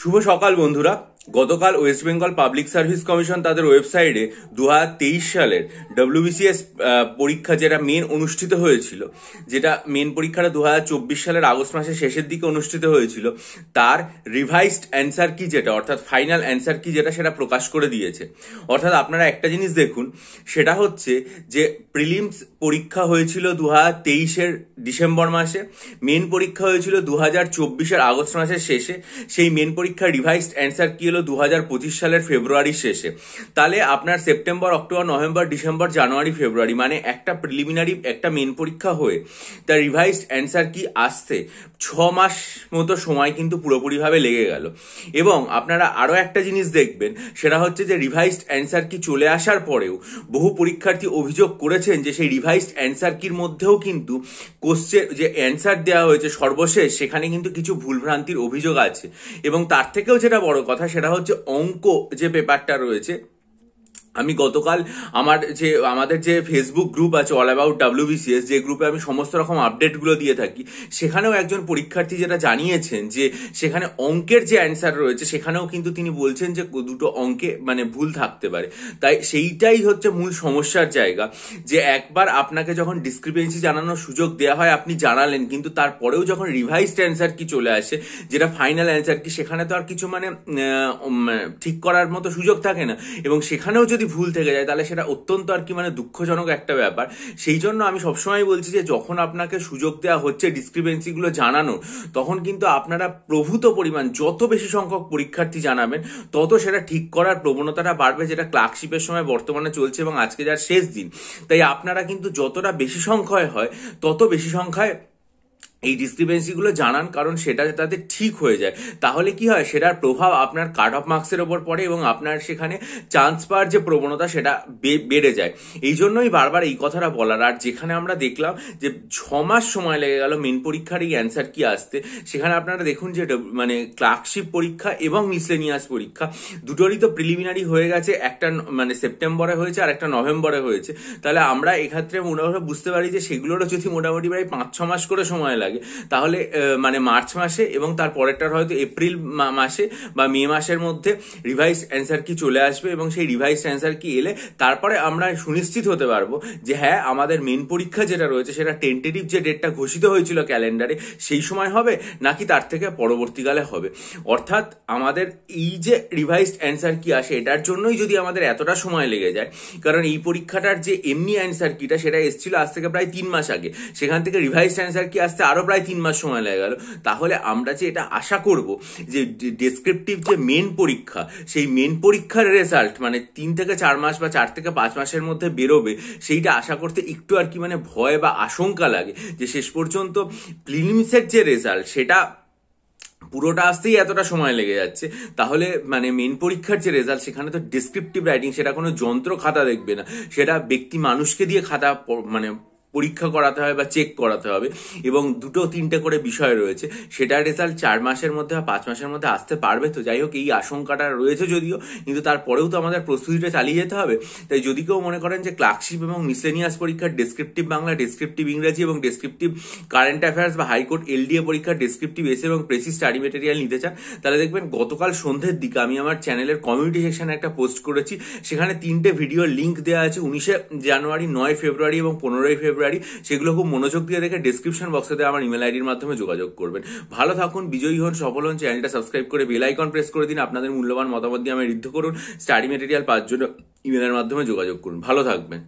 শুভ সকাল বন্ধুরা। গতকাল West Bengal public service commission তাদের ওয়েবসাইটে 2023 সালের ডব্লিউবিসিএস পরীক্ষা যেটা মেন অনুষ্ঠিত হয়েছিল, যেটা মেন পরীক্ষাটা 2024 সালের আগস্ট মাসের শেষের দিকে অনুষ্ঠিত হয়েছিল, তার রিভাইসড অ্যান্সার কি যেটা অর্থাৎ ফাইনাল অ্যান্সার কি যেটা সেটা প্রকাশ করে দিয়েছে। অর্থাৎ আপনারা একটা জিনিস দেখুন, সেটা হচ্ছে যে প্রিলিমস পরীক্ষা হয়েছিল 2023-এর ডিসেম্বর মাসে, মেন পরীক্ষা হয়েছিল 2024-এর আগস্ট মাসের শেষে, সেই মেন পরীক্ষার রিভাইসড অ্যান্সার কি হলো 2025 সালের ফেব্রুয়ারির শেষে। তাহলে আপনার সেপ্টেম্বর, অক্টোবর, নভেম্বর, ডিসেম্বর, জানুয়ারি, ফেব্রুয়ারি, মানে একটা প্রিলিমিনারি একটা মেন পরীক্ষা হয়ে তার রিভাইসড অ্যান্সার কি আসতে 6 মাস মতো সময় কিন্তু পুরোপুরিভাবে লেগে গেল। এবং আপনারা আরও একটা জিনিস দেখবেন, সেটা হচ্ছে যে রিভাইসড অ্যান্সার কি চলে আসার পরেও বহু পরীক্ষার্থী অভিযোগ করেছেন যে সেই রিভাইসড অ্যান্সার কির মধ্যেও কিন্তু কোশ্চেন যে অ্যান্সার দেওয়া হয়েছে সর্বশেষ, সেখানে কিন্তু কিছু ভুলভ্রান্তির অভিযোগ আছে। এবং তার থেকেও যেটা বড় কথা, সেটা হচ্ছে অঙ্ক যে পেপারটা রয়েছে। আমি গতকাল আমাদের যে ফেসবুক গ্রুপ আছে অল অ্যাবাউট ডাব্লিউবিসিএস, যে গ্রুপে আমি সমস্ত রকম আপডেটগুলো দিয়ে থাকি, সেখানেও একজন পরীক্ষার্থী যেটা জানিয়েছেন যে সেখানে অঙ্কের যে অ্যান্সার রয়েছে সেখানেও কিন্তু তিনি বলছেন যে দুটো অঙ্কে মানে ভুল থাকতে পারে। তাই সেইটাই হচ্ছে মূল সমস্যার জায়গা, যে একবার আপনাকে যখন ডিসক্রিপেন্সি জানানোর সুযোগ দেওয়া হয় আপনি জানালেন, কিন্তু তারপরেও যখন রিভাইসড অ্যান্সার কি চলে আসে যেটা ফাইনাল অ্যান্সার কি, সেখানে তো আর কিছু ঠিক করার মতো সুযোগ থাকে না। এবং সেখানেও যদি ভুল থেকে যায় তাহলে সেটা অত্যন্ত আর কি দুঃখজনক একটা ব্যাপার। সেই জন্য আমি সবসময় বলছি যে যখন আপনাকে সুযোগ দেওয়া হচ্ছে ডিসক্রিপেন্সিগুলো জানানোর, তখন কিন্তু আপনারা প্রভূত পরিমাণ যত বেশি সংখ্যক পরীক্ষার্থী জানাবেন তত সেটা ঠিক করার প্রবণতাটা বাড়বে, যেটা ক্লার্কশিপের সময় বর্তমানে চলছে এবং আজকে যার শেষ দিন। তাই আপনারা কিন্তু যতটা বেশি সংখ্যায় হয় তত বেশি সংখ্যায় এই ডিসক্রিপেন্সিগুলো জানান, কারণ সেটা যাতে ঠিক হয়ে যায়। তাহলে কি হয়, সেটার প্রভাব আপনার কাট অফ মার্কসের ওপর পড়ে এবং আপনার সেখানে চান্স পাওয়ার যে প্রবণতা সেটা বেড়ে যায়। এই জন্যই বারবার এই কথাটা বলার। আর যেখানে আমরা দেখলাম যে 6 মাস সময় লেগে গেল মেন পরীক্ষার এই অ্যান্সার কি আসতে, সেখানে আপনারা দেখুন যে ক্লার্কশিপ পরীক্ষা এবং মিসলেনিয়াস পরীক্ষা দুটোরই তো প্রিলিমিনারি হয়ে গেছে, একটা সেপ্টেম্বরে হয়েছে আর একটা নভেম্বরে হয়েছে। তাহলে আমরা এক্ষেত্রে মোটামুটি বুঝতে পারি যে সেগুলোরও যদি মোটামুটি প্রায় 5-6 মাস করে সময় লাগে, তাহলে মার্চ মাসে এবং তার পরেরটার হয়তো এপ্রিল মাসে বা মে মাসের মধ্যে রিভাইস অ্যান্সার কি চলে আসবে। এবং সেই রিভাইস অ্যান্সার কি এলে তারপরে আমরা সুনিশ্চিত হতে পারবো যে হ্যাঁ, আমাদের মেন পরীক্ষা যেটা রয়েছে সেটা টেন্টেটিভ যে ডেটটা ঘোষিত হয়েছিল ক্যালেন্ডারে সেই সময় হবে নাকি তার থেকে পরবর্তীকালে হবে। অর্থাৎ আমাদের এই যে রিভাইসড অ্যান্সার কি আসে, এটার জন্যই যদি আমাদের এতটা সময় লেগে যায়, কারণ এই পরীক্ষাটার যে এমনি অ্যান্সার কিটা সেটা এসেছিল আজ থেকে প্রায় 3 মাস আগে, সেখান থেকে রিভাইসড অ্যান্সার কি আসতে আরো প্রায় 3 মাস সময় লেগে গেল। তাহলে আমরা যে এটা আশা করব যে ডেসক্রিপটিভ যে মেন পরীক্ষা, সেই মেন পরীক্ষার রেজাল্ট 3 থেকে 4 মাস বা 4 থেকে 5 মাসের মধ্যে বেরোবে, সেইটা আশা করতে একটু আর কি ভয় বা আশঙ্কা লাগে যে শেষ পর্যন্ত প্রিলিমসের যে রেজাল্ট সেটা পুরোটা আসতেই এতটা সময় লেগে যাচ্ছে। তাহলে মেন পরীক্ষার যে রেজাল্ট, সেখানে তো ডেসক্রিপটিভ রাইটিং, সেটা কোনো যন্ত্র খাতা দেখবে না, সেটা ব্যক্তি মানুষকে দিয়ে খাতা পরীক্ষা করাতে হবে বা চেক করাতে হবে। এবং 2-3টে করে বিষয় রয়েছে, সেটার রেজাল্ট 4 মাসের মধ্যে বা 5 মাসের মধ্যে আসতে পারবে। তো যাই হোক, এই আশঙ্কাটা রয়েছে যদিও, কিন্তু তারপরেও তো আমাদের প্রস্তুতিটা চালিয়ে যেতে হবে। তাই যদি কেউ মনে করেন যে ক্লার্কশিপ এবং মিসলেনিয়াস পরীক্ষার ডেসক্রিপটিভ বাংলা, ডেসক্রিপটিভ ইংরেজি এবং ডেসক্রিপটিভ কারেন্ট অ্যাফেয়ার্স বা হাইকোর্ট এলডিএ পরীক্ষার ডেসক্রিপটিভ এসে এবং প্রেসি স্টাডি মেটেরিয়াল নিতে চান, তাহলে দেখবেন গতকাল সন্ধ্যের দিকে আমি আমার চ্যানেলের কমিউনিটি সেকশনে একটা পোস্ট করেছি। সেখানে 3টে ভিডিও লিঙ্ক দেওয়া আছে, 19শে জানুয়ারি, 9 ফেব্রুয়ারি এবং 15ই ফেব্রুয়ারি। সেগুলো খুব মনোযোগ দিয়ে দেখে ডেসক্রিপশন বক্সে দেওয়া আমার ইমেল আইডির মাধ্যমে যোগাযোগ করবেন। ভালো থাকুন, বিজয়ী হন, সফল হন। চ্যানেলটা সাবস্ক্রাইব করে বেল আইকন প্রেস করে দিন। আপনাদের মূল্যবান মতামত দিয়ে আমি ঋদ্ধ করুন। স্টাডি মেটেরিয়াল পাওয়ার জন্য ইমেলের মাধ্যমে যোগাযোগ করুন। ভালো থাকবেন।